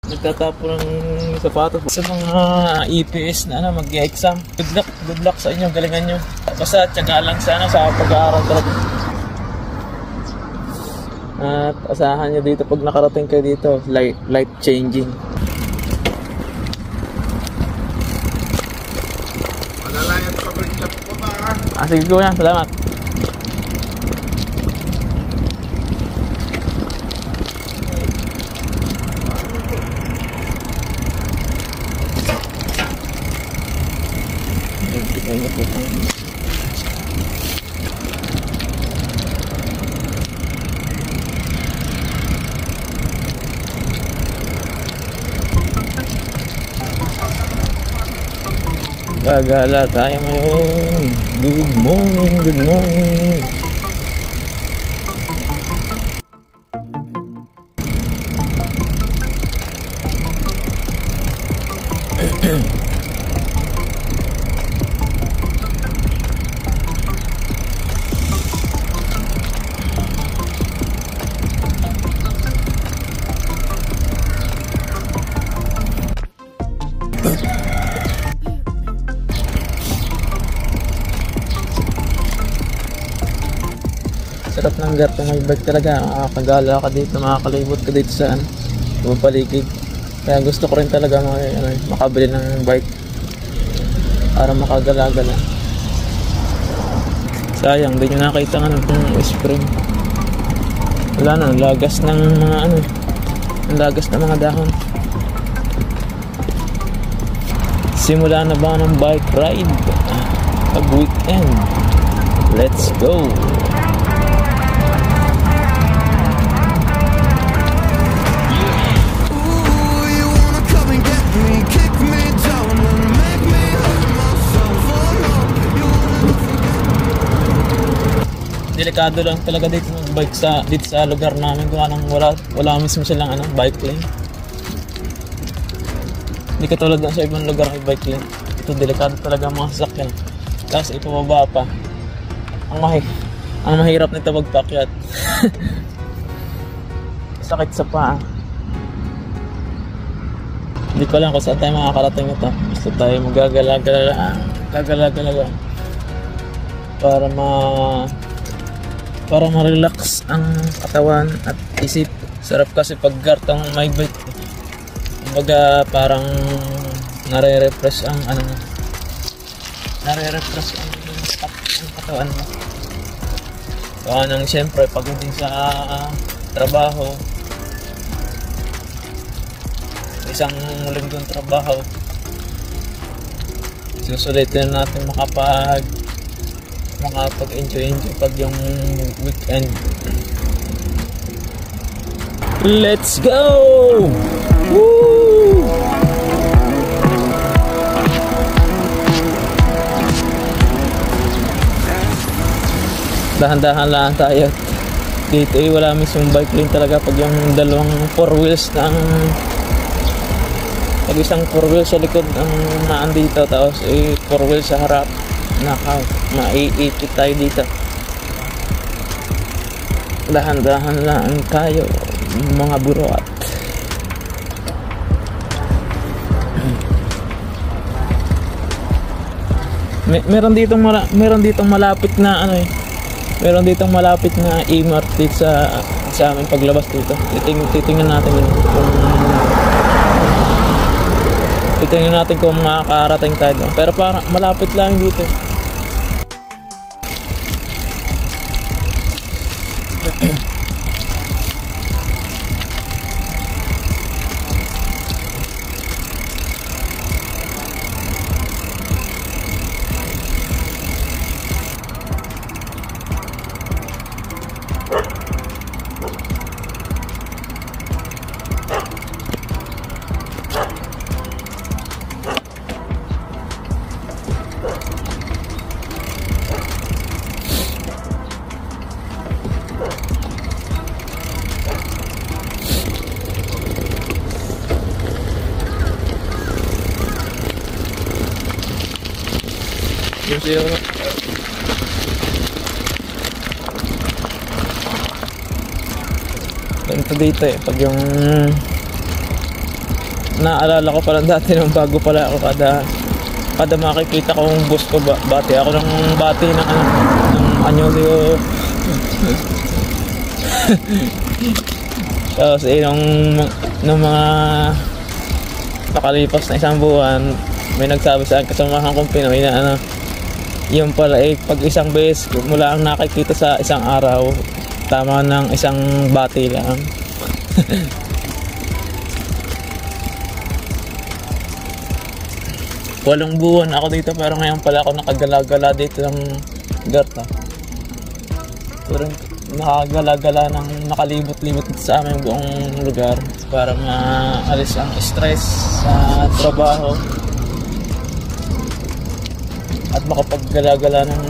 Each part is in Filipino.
Nagtatapo ng sapatos sa mga EPS na mag-exam. Good luck sa inyo, galingan nyo. Basta tiyaga lang sa pag-aaral talaga. At asahan nyo dito pag nakarating kayo dito, life changing. Malalayan sa workshop ko ba? Sige ko yan, salamat. Gagala tayo ngayon. Good morning, good morning. Sarap ng garto may bike talaga. Makakagala ka dito, makakalibot ka dito sa paligid. Kaya gusto ko rin talaga makabili ng bike para makagala-gala. Sayang, di nyo nakita ng spring. Wala na, lagas ng mga lagas ng mga dahon. Simula na ba ng bike ride? Pag weekend. Let's go! Delikado lang talaga dito mag-bike dito sa lugar namin kung wala mismo silang bike lane. Hindi katulad sa ibang lugar may bike lane. Ito delikado talaga mga sasakyan. Tapos ipababa pa. Ang mahirap nito magpakyat. Sakit sa paa. Hindi ko lang kung saan tayo makakarating ito. Basta tayo magagala-gala para ma-relax ang katawan at isip. Sarap kasi pag gartong may bike. Kumbaga parang nare-refresh ang katawan mo. Kaya nang siyempre pagod din sa trabaho. Isang linggong trabaho. Susulitin natin makapag-enjoy pag yung weekend. Let's go! Woo! Dahan-dahan lang tayo. Dito wala mismong bike lane talaga pag yung dalawang 4 wheels pag isang 4 wheels sa likod ang naandito tapos 4 wheels sa harap. Maiipit tayo dito. Dahan-dahan lang tayo mga burot. Meron ditong malapit na malapit na E-Mart dito sa amin paglabas dito. Titingnan natin kung makakarating tayo. Pero parang malapit lang dito. Ganito dito pag yung naalala ko pala dati nung bago pala ako, kada makikita kong bus ko, bati ako ng bati ng anyolyo. Tapos nung mga nakalipas na isang buwan, may nagsabi sa akin, kasamahan kong Pinoy na yung pala pag isang beses mula ang nakikita sa isang araw, tama ng isang bati lang. Walong buwan ako dito, pero ngayon pala ako nakagala-gala dito ng Garta. Pero nakagala-gala ng nakalibot-libot sa aming buong lugar para maalis ang stress sa trabaho at makapaggala-gala ng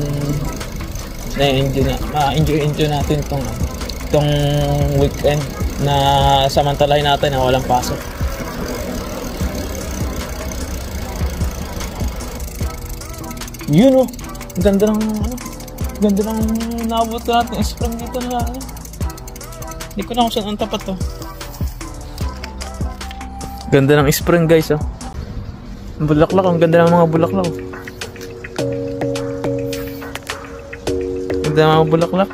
ma-enjoy natin tong weekend na samantalahin natin na walang pasok. Yun ganda ng nabot natin spring dito na hindi ko na kung saan ang tapat to. Ganda ng spring guys bulaklak, ang ganda ng mga bulaklak. Ganda ng mga bulaklak.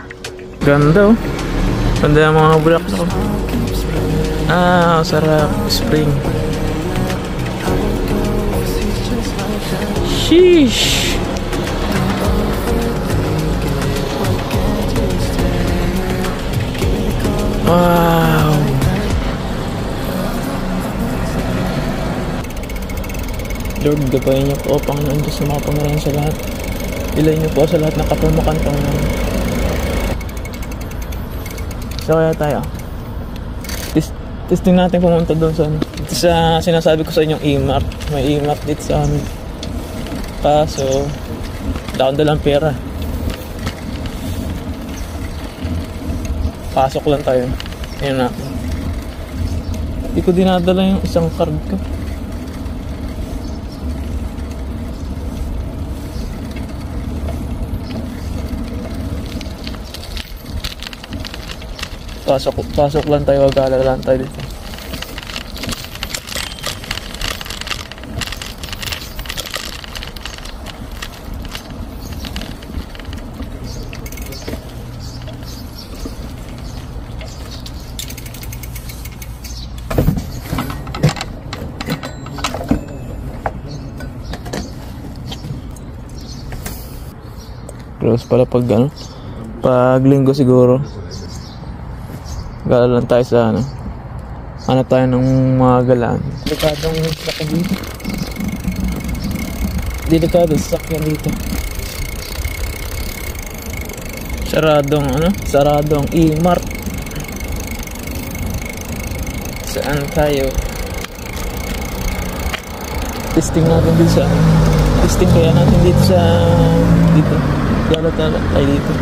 Ganda ganda ng mga bulaklak. Sarap spring. Sheesh. Wow. Lord, gabayan niyo po, Panginoon Diyos na makapangyarihan sa lahat. Ilayin niyo po sa lahat ng kapamakan, Panginoon. So kaya tayo, testing natin pumunta doon sa sinasabi ko sa inyong E-Mart. May E-Mart dito sa amin. Kaso daon dalang pera. Pasok lang tayo. Ayan na. Hindi ko dinadala yung isang card ko. Pasok lang tayo. Gala lang tayo dito. Close pala pag linggo siguro. Gala lang tayo sa tayo ng mga galaan. Delikadong sakyan dito. Delikado sakyan dito. Saradong E-Mart. Saan tayo? Testing natin dito testing kaya natin dito dito. Gala tayo dito.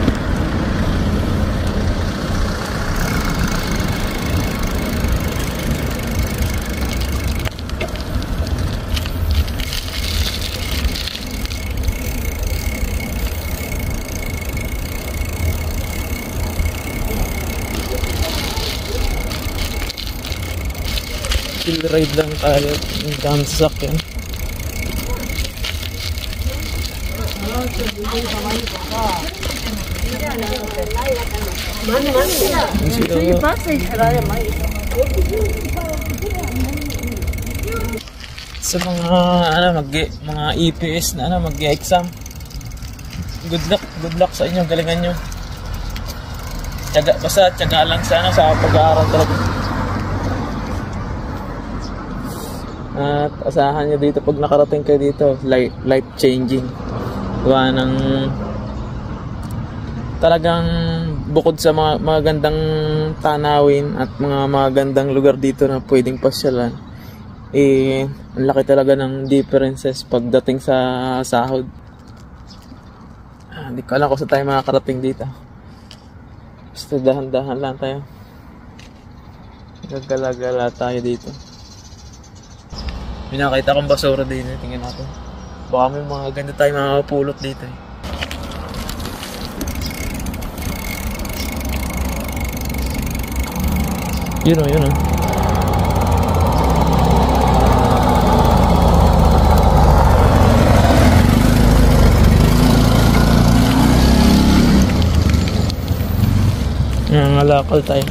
Chill ride lang tayo. Ang dami sasakyan. Sa mga EPS na mag-exam, good luck sa inyo, galingan nyo. Basta tiyaga lang sa pag-aaral talaga. At asahan nyo dito pag nakarating kayo dito, life changing. Gawa ng talagang bukod sa mga magandang tanawin at mga magandang lugar dito na pwedeng pasyalan, ang laki talaga ng differences pagdating sa sahod. Hindi ko alam kung saan tayo makakarating dito. Basta dahan-dahan lang tayo. Gagala-gala tayo dito. May nakita akong basura din. Tingnan natin. Baka may mga ganda tayo makapulot dito. Yun o. Kalakal tayo.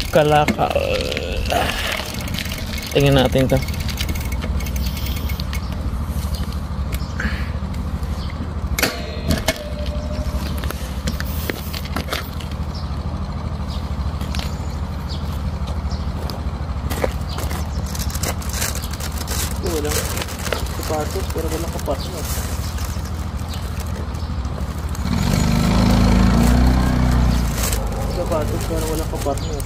Kalakal. Tingnan natin to. Walang sapatos, pero walang kapartner. Sapatos, pero walang kapartner.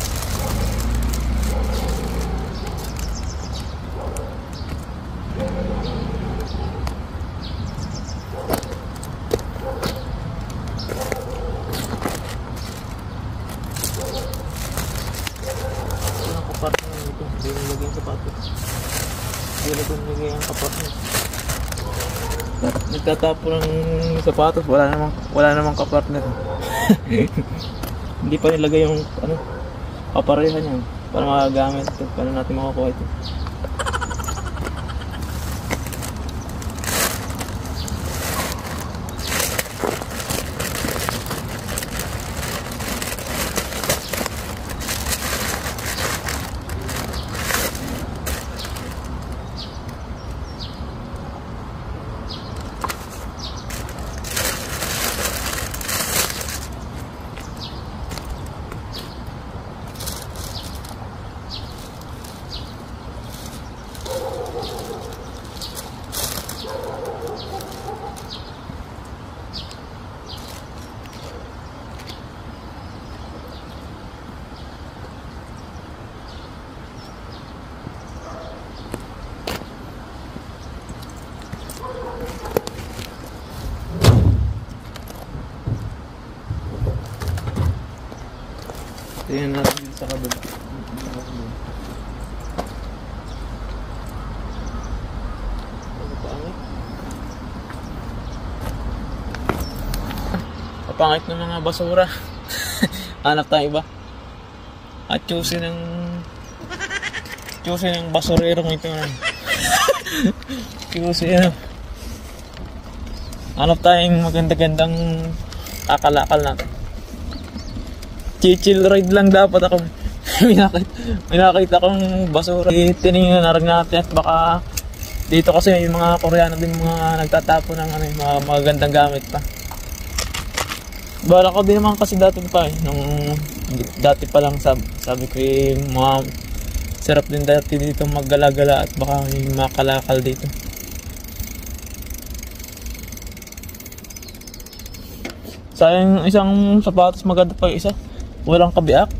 Walang kapartner ito. Hindi nilagay yung sapatos. Hindi ko nilagay ang kapartner. Nagtatapo ng sapatos, wala namang kapartner. Hindi pa nilagay yung kapareha niya para makagamit ito. Paano natin makakuha ito? Tingnan natin dito sa kabila. Kapangit ng mga basura. Hanap tayo iba. At choosy ng basurerong ito. Choosy hanap tayong maganda-gandang kakalakal natin. Chill ride lang dapat ako. May nakita akong basura. Tinignan na rin natin at baka dito kasi yung mga Koreano din mga nagtatapo ng mga magandang gamit pa. Bala ko din naman kasi dati pa dati pa lang sabi ko mga sarap din dati dito maggala-gala at baka may makalakal dito. Sayang isang sapatos maganda pa isa. Walang kabiak.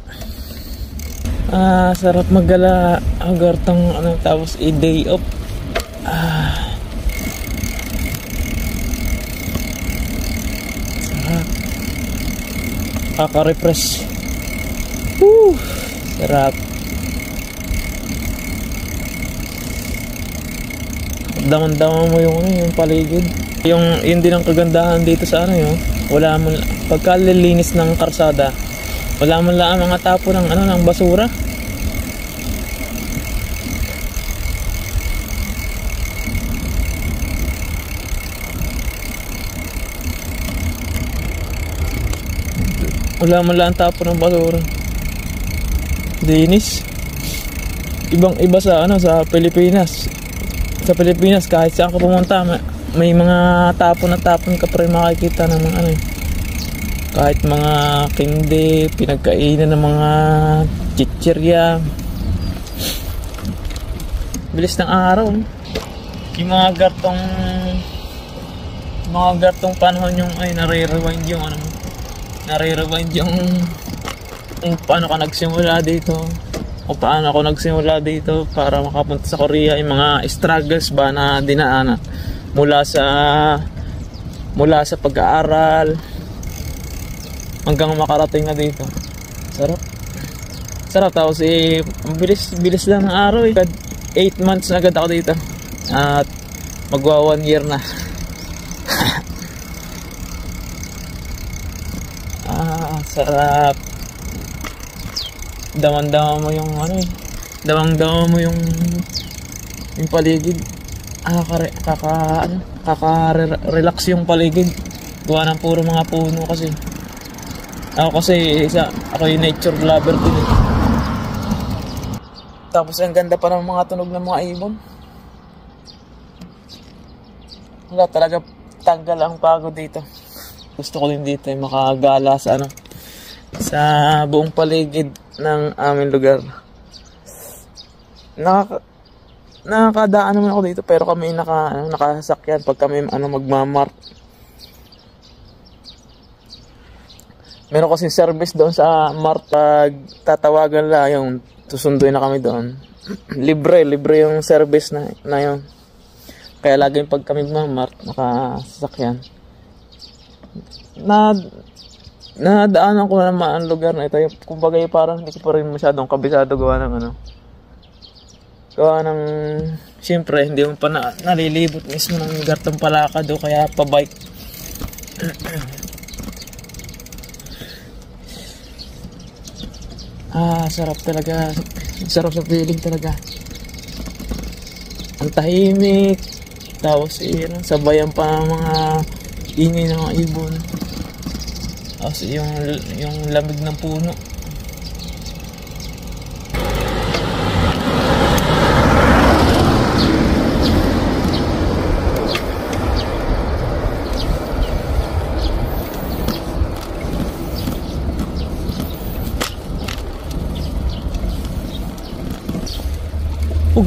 Sarap maggala agartang tapos day off. Sarap. Kaka-refresh. Sarap. Daman-daman mo yung paligid. Yun din ang kagandahan dito sa wala mo pagkalilinis ng karsada. Wala man lang mga tapo ng ng basura. Wala man lang tapo ng basura. Linis. Ibang-iba sa sa Pilipinas. Sa Pilipinas kahit saan ka pumunta, may mga tapon ka pa rin makikita ng mga kahit mga kindi, pinagkainan ng mga chichirya. Bilis ng araw. Yung mga gartong panahon yung nare-rewind yung kung paano ka nagsimula dito o paano ako nagsimula dito para makapunta sa Korea, yung mga struggles ba na dinaanan mula sa pag-aaral hanggang makarating na dito. Sarap tapos bilis lang ng araw 8 months na agad ako dito at magwa 1 year na. Sarap. Damang-dama mo yung damang-dama mo yung paligid. Kaka-relax yung paligid. Gawa ng puro mga puno kasi. Ako yung nature lover din eh. Tapos ang ganda pa ng mga tunog ng mga ibon. Wala talaga, tanggal ang pagod dito. Gusto ko din dito yung makagala sa sa buong paligid ng aming lugar. Nakakadaan naman ako dito pero kami nakasakyan pag kami magmamark. Meron kasi service doon sa Mart, pag tatawagan lang yung susunduin na kami doon. libre yung service na yun. Kaya laging pag kami Mart nakasakyan. Nadaanan ko naman ang lugar na ito. Kumbaga parang hindi ko pa rin masyadong kabisado gawa ng siyempre hindi mo pa nalilibot mismo ng Gartong Palakad o kaya pa bike. Sarap talaga. Sarap sa feeling talaga. Ang tahimik. Tapos sabayan pa ng mga ingay ng mga ibon. Tapos yung lamig ng puno.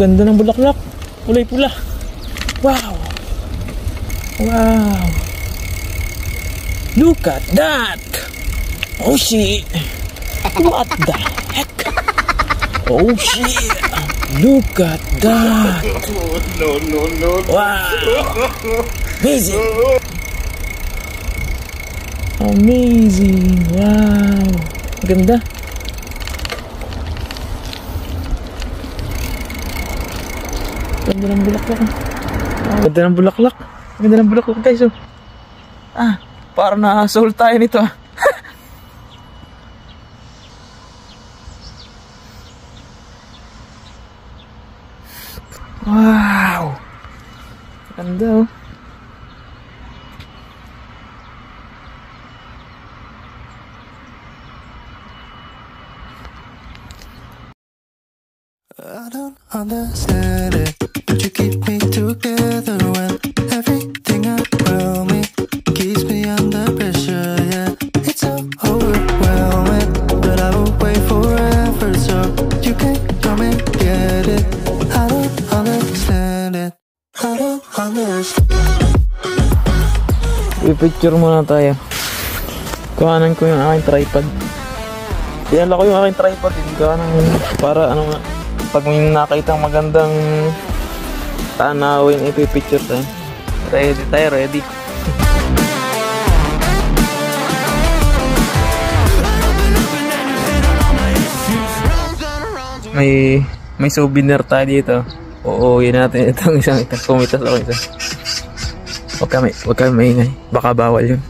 Ganda ng bulaklak. Kulay pula. Wow. Look at that. Oh shit. What the heck? Oh shit. Look at that. No. Wow. Amazing. Wow. Ganda. Ganda ng bulaklak. Ganda ng bulaklak. Ganda ng bulaklak guys. Para na-soul tayo nito. Wow. Ganda I don't understand it, but you keep me together when everything around me keeps me under pressure. Yeah, it's so overwhelming, but I will wait forever so you can come and get it. I don't understand it. I don't understand. I-picture muna tayo. Kuhanan ko yung aking tripod. Dinala ko yung aking tripod. Para pag may nakita magandang tanawin, ipipicture tayo. Ready. May souvenir tayo dito. Uuwi natin itong isang ito. Kumitas ako isa. Huwag kami maingay. Baka bawal yun.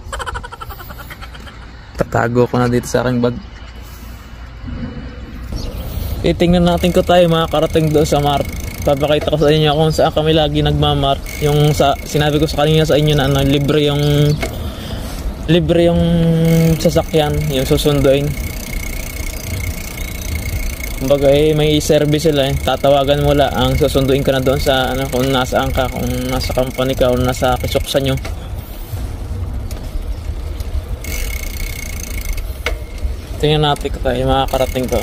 Tatago ko na dito sa aking bag. Titingnan natin ko tayo makakarating doon sa Mart. Papakita ko sa inyo kung saan kami lagi nagmamart. Yung sinabi ko sa kanina sa inyo na libre yung sasakyan, yung susunduin. Kumbaga may service sila tatawagan mo lang, ang susunduin ka na doon sa kung nasaan ka, kung nasa company ka o nasa kisuksan nyo. Tingnan natin ko tayo makakarating ko.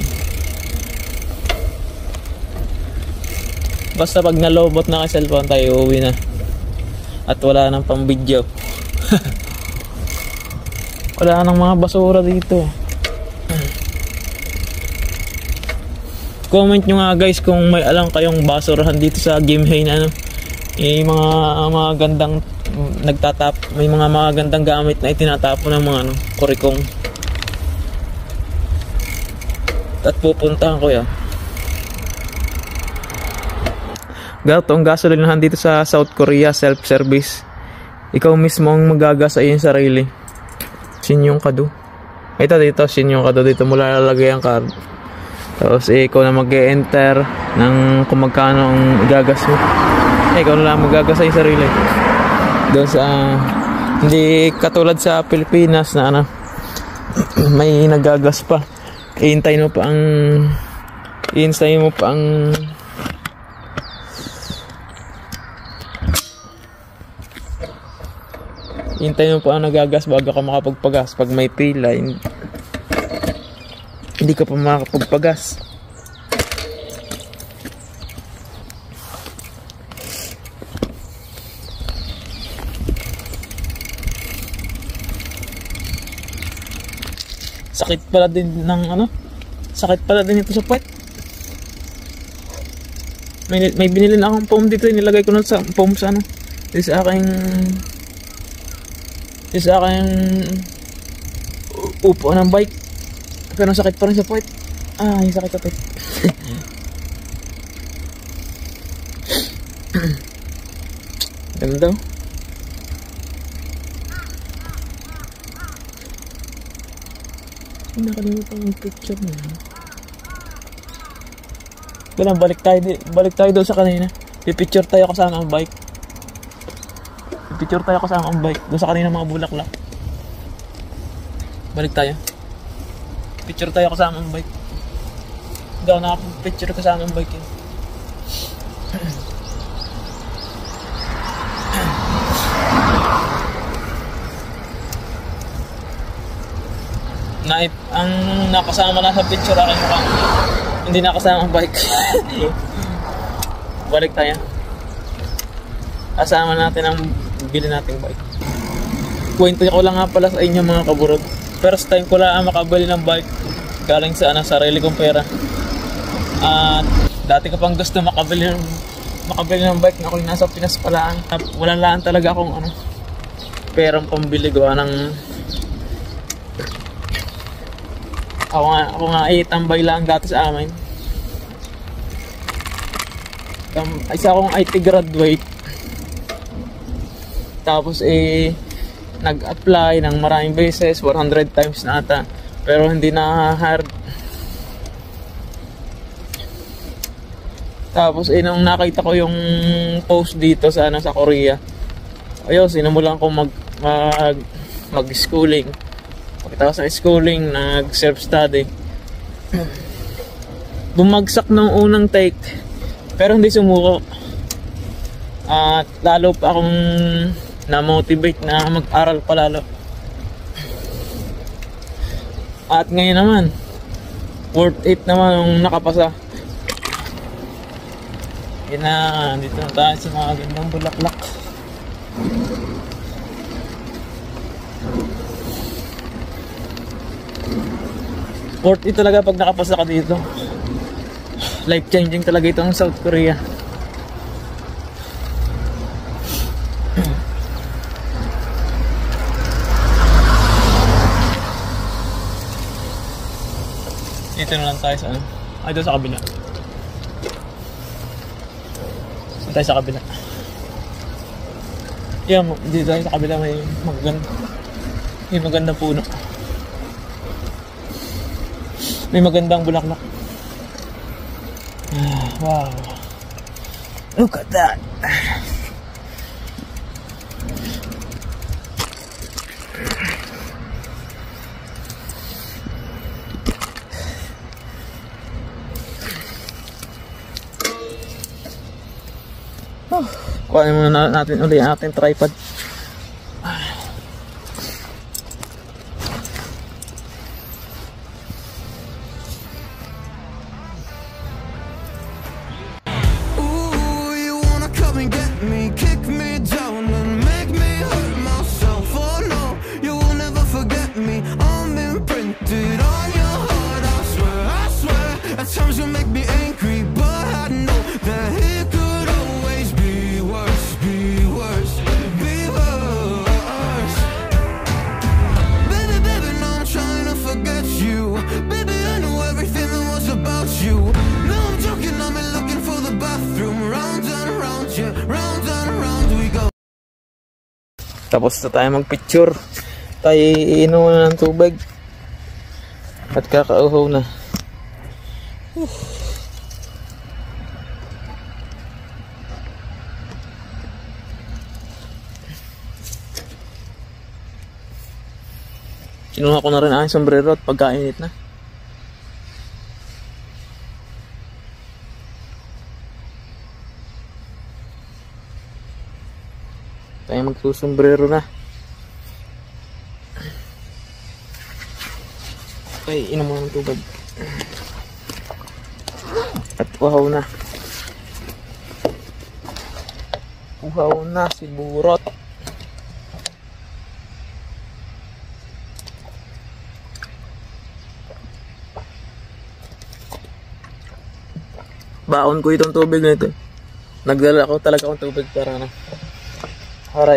Basta pag nalobot na kay cellphone tayo, uuwi na. At wala nang pang video. Wala nang mga basura dito. Comment nyo nga guys kung may alam kayong basurahan dito sa Gimhae na mga gandang may mga gandang gamit na itinatapon ng mga kurikong. At pupuntahan ko yan. Itong gasolinahan dito sa South Korea, self-service. Ikaw mismo ang magagas sa iyong sarili. Sinyong kado. Ito dito, sinyong kado. Dito mo lalagay ang card. Tapos ikaw na mag-e-enter ng kung magkano ang igagas mo. Ikaw na lang magagas sa iyong sarili. Doon sa Hindi katulad sa Pilipinas na ano, may nagagas pa. Iintayin mo pa ang nagagas bago ka makapagpagas. Pag may pila, hindi ka pa makapagpagas. Sakit pala din ito sa puwet. May binili na akong foam dito, nilagay ko na sa foam sa ano, sa aking upo ng bike. Pero sakit pa rin sa puwet. Yung sakit sa puwet. Ganda. Nakalimutan yung picture na. Kailan balik tayo doon sa kanina. Pipicture tayo kasama ang bike. Doon sa kanina mga bulaklak. Balik tayo. Picture tayo kasama ang bike. Hindi ako nakapag-picture kasama ang bike yun. Ang nakasama na sa picture aking mukha, hindi nakasama ang bike. Balik tayo. Kasama natin ang bili nating bike. Kwento ko lang nga pala sa inyo mga kaburod. First time ko lang makabili ng bike galing sa sarili kong pera. Dati ko pang gusto makabili ng bike na ako nasa Pinas palaan. Wala lang talaga akong perang pambili gawa ng ako nga tambay lang dati sa amin. Isa akong IT graduate. Tapos nag-apply ng maraming beses, 100 times na ata. Pero hindi na hard. Tapos nung nakita ko yung post dito sa Korea. Ayun, sinimulan ko mag-schooling. Pagkatapos ng schooling, nag-self-study. Bumagsak ng unang take, pero hindi sumuko. At lalo pa akong na-motivate na mag-aral pa lalo. At ngayon naman, worth it naman yung nakapasa. Yan na, dito na tayo sa mga gandang bulaklak. Worth it talaga pag nakapasa ka dito. Life changing talaga ito ang South Korea. Dito na lang tayo sa doon sa kabila. Dito tayo sa kabila. Dito tayo sa kabila, may magandang puno. May magandang bulaklak. Wow. Look at that. Kuhanin muna natin ulit ang ating tripod. Tapos na tayo magpicture. Tayo iinom na ng tubig. At kakauhaw na. Kinuha ko na rin ang sombrero at pagkainit na. Tayo magsusombrero na. Okay, inom mo ng tubig. At uhaw na. Uhaw na si Burot. Baon ko itong tubig na ito. Nagdala ko talaga akong tubig para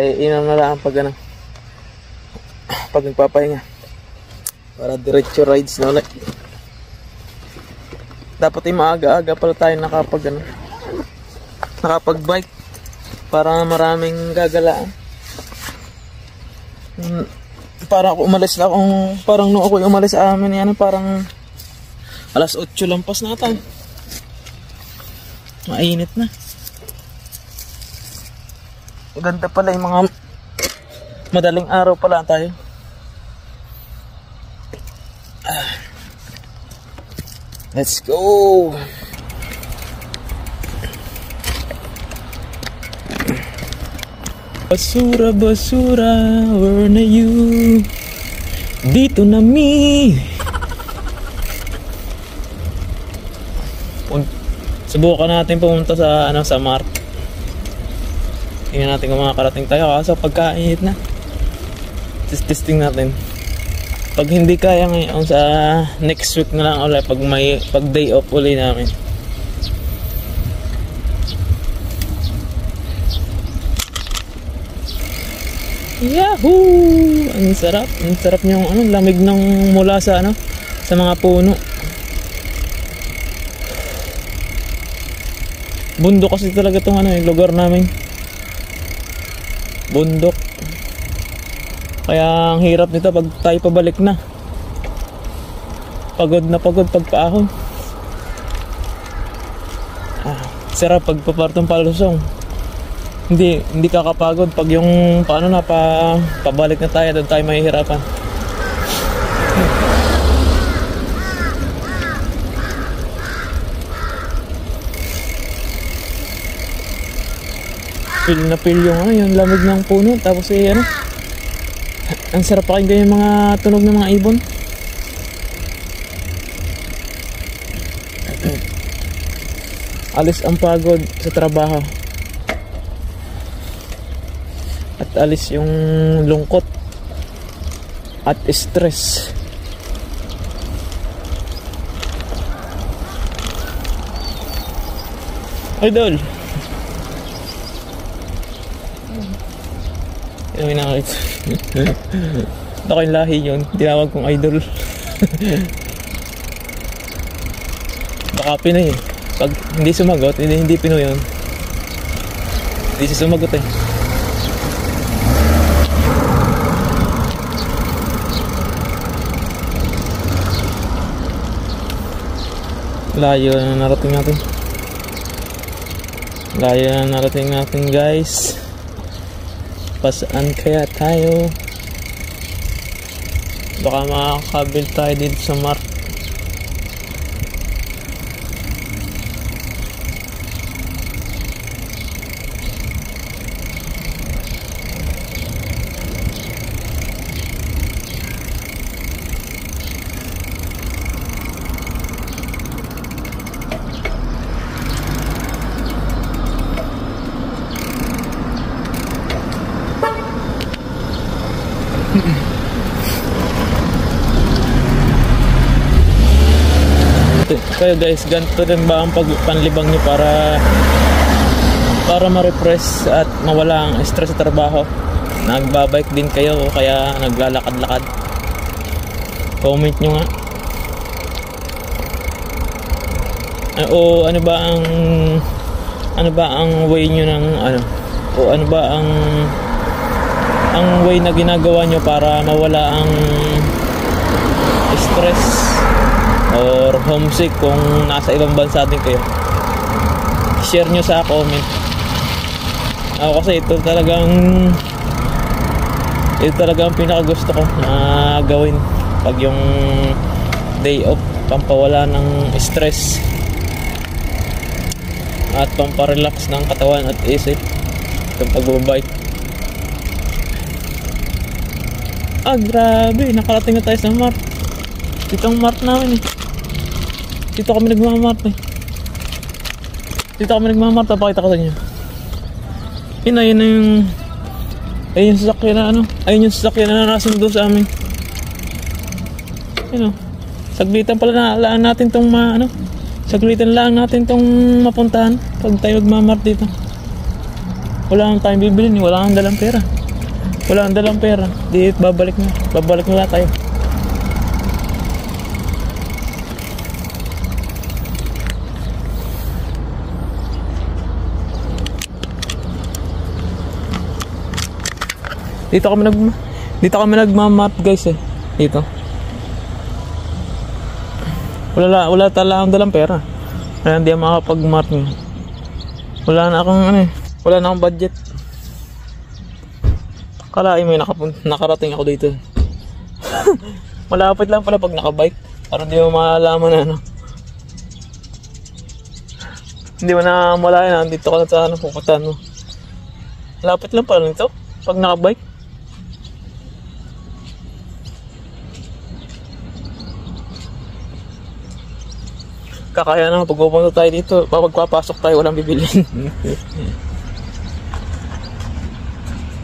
inom na lang pag pag nagpapahinga. Para diretso rides na ulit. Dapat ay maaga-aga pala tayo nakapag-bike para maraming gagalaan. Para ako umalis na parang nung ako umalis sa amin yan, parang alas 8 lampas na tayo. Mainit na. Ganda pala yung mga madaling araw pala tayo. Let's go. Basura, basura, where na you? Dito na mi. Subukan natin pumunta sa Mark. Tingnan natin kung makakarating tayo kaso pagkainit na. Testing natin. Pag hindi kaya ngayon sa next week na lang ulit pag day off ulit namin. Yahoo! Ang sarap yung lamig ng mula sa sa mga puno. Bundok kasi talaga itong yung lugar namin. Bundok. Kaya ang hirap nito pag tayo pabalik na. Pagod na pagod pagpaahon. Sarap pag papartong palusong. Hindi kakapagod pag yung pabalik na tayo, doon tayo mahihirapan. Feel na feel yung lamig ng puno, tapos ang sarap pakinggan yung mga tunog ng mga ibon. Alis ang pagod sa trabaho. At alis yung lungkot at stress. Idol. May nakakita. Ito kayong lahi yun. Tinawag kong idol. Baka Pinoy eh. Pag hindi sumagot, hindi Pinoy yun. Hindi siya sumagot eh. Layo na narating natin. Layo na narating natin guys. Pasaan kaya tayo? Baka makakabil tayo dito sa Mark. Kayo guys, ganito rin ba ang panlibang nyo para ma-refresh at mawala ang stress sa trabaho? Nagbabike din kayo o kaya naglalakad-lakad? Comment nyo nga. O ano ba ang way nyo ng o ano ba ang way na ginagawa nyo para mawala ang stress or homesick kung nasa ibang bansa din kayo? Share nyo sa comment. Ako kasi ito talagang Ito talaga ang pinakagusto ko na gawin pag yung day off, pampawala ng stress at pamparelax ng katawan at isip, itong pagbabike. Grabe, nakarating na tayo sa mart. Dito ang mart namin eh. Dito kami nagmamart eh. Papakita ko sa inyo. Yun na yung ayun yung sasakyan na ayun yung sasakyan na nasundo sa amin. Saglitan pala na laan natin tong saglitan lang natin tong mapuntahan pag tayo magmamart dito. Wala nang tayong bibilin, wala nang dalang pera. Di babalik na tayo. Dito kami nagmamart guys eh. Dito. Wala talaga akong dalang pera. Kaya hindi ako makapag-mart ngayon. Wala na akong budget. Kalahin mo nakarating ako dito. Malapit lang pala pag nakabike. Parang hindi mo malalaman hindi mo na malayan dito ka na sa pupuntahan mo. Malapit lang pala nito pag nakabike. Kakaya naman pag pupunta tayo dito, pagpapasok tayo walang bibilin.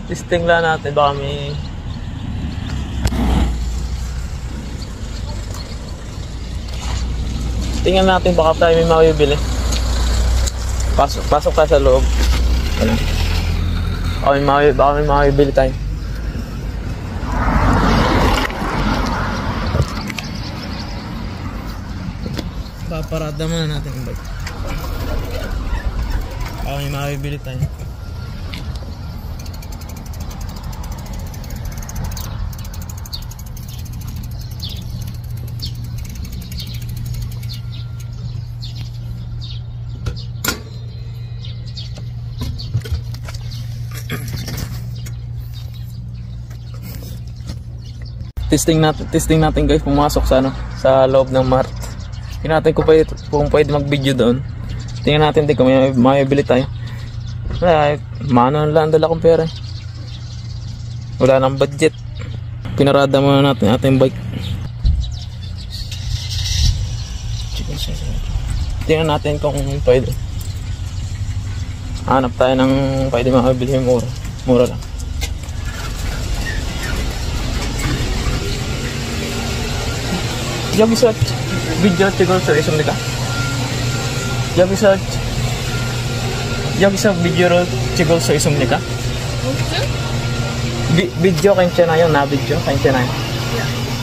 Testing lang natin, baka may tingnan natin baka tayo may mabibili. Pasok tayo sa loob. Baka may mabibili tayo. Paparada muna natin yung bike. Baka may makabibili tayo. Testing natin guys, pumasok sa loob ng mart. Tingnan natin kung pwede mag-video doon. Tingnan natin kung may mabibili tayo. Wala, mano lang dala kong pera. Wala nang budget. Pinarada muna natin ating bike. Tingnan natin kung pwede. Hanap tayo ng pwede makabili mura lang. Yung search video siguro sa isang nila. Yung search video siguro sa isang nila. Video kan channel yun, na video kan channel.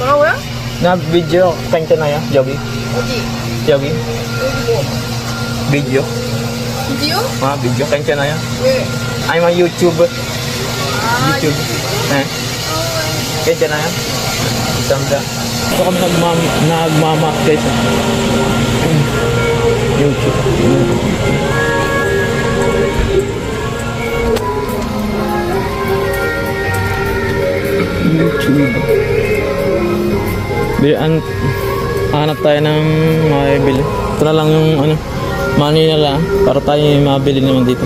Bawah? Na video kan channel ya, Yogi. Yogi. Video. Video? Video kan channel ya. Where? I'm a YouTuber. YouTube. Kan channel ya. Samda. Ito kami nagmamak guys. YouTube. Hanap tayo ng mabibili. Ito na lang yung money na lang para tayo mabili naman dito.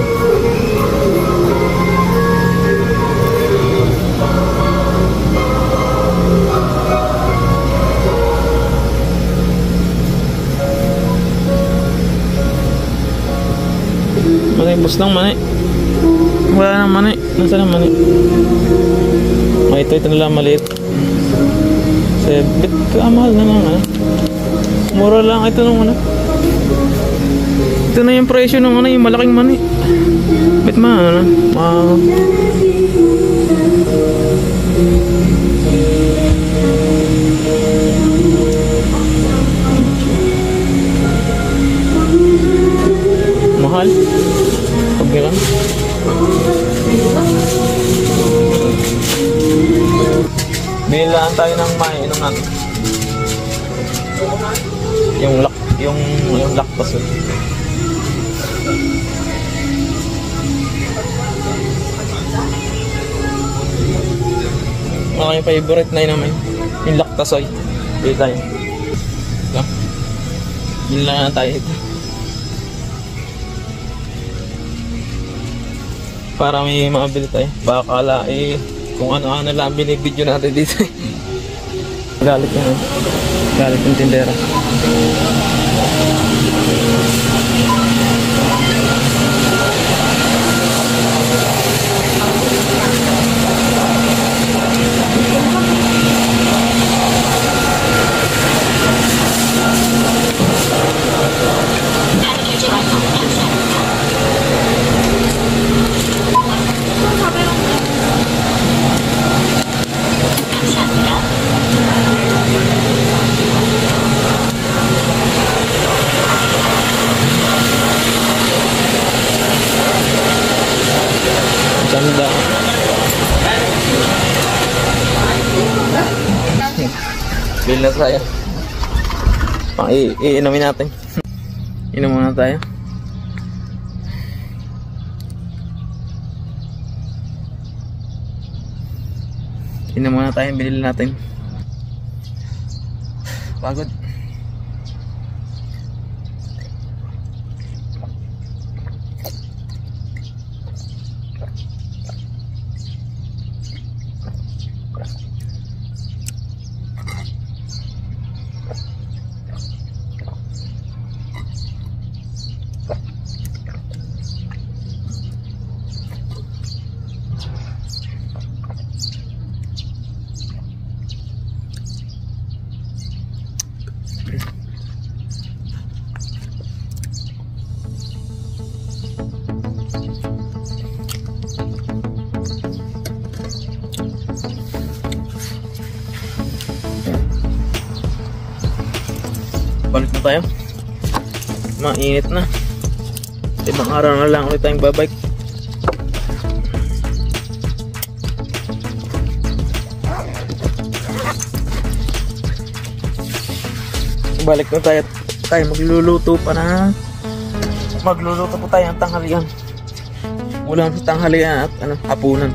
Bus lang mani. Wala nang mani. Nasaan ang mani? Ito na lang maliit. Bit mahal na lang mura lang ito nung ito na yung presyo ng yung malaking mani. Bit mahal mahal. Pag lang bilaan tayo ng mainom natin. Yung laktos Mga favorite na yun naman. Yung Lactasoy. Bili tayo. Ito. Bili na tayo ito. Para may makabili tayo. Baka kala kung ano-ano lang binibidyo natin dito. Galit yun. Galit yung tindera. Ganda. Bill na tayo. Iinumin natin. Inom muna tayo. Inom muna tayo. Bilhin natin. Pagod. Balik na tayo. Mainit na. Ibang araw na lang ulit tayong babike. Balik na tayo. Magluluto pa na. Magluluto pa tayo ng tanghalian. Ulam sa tanghalian at hapunan.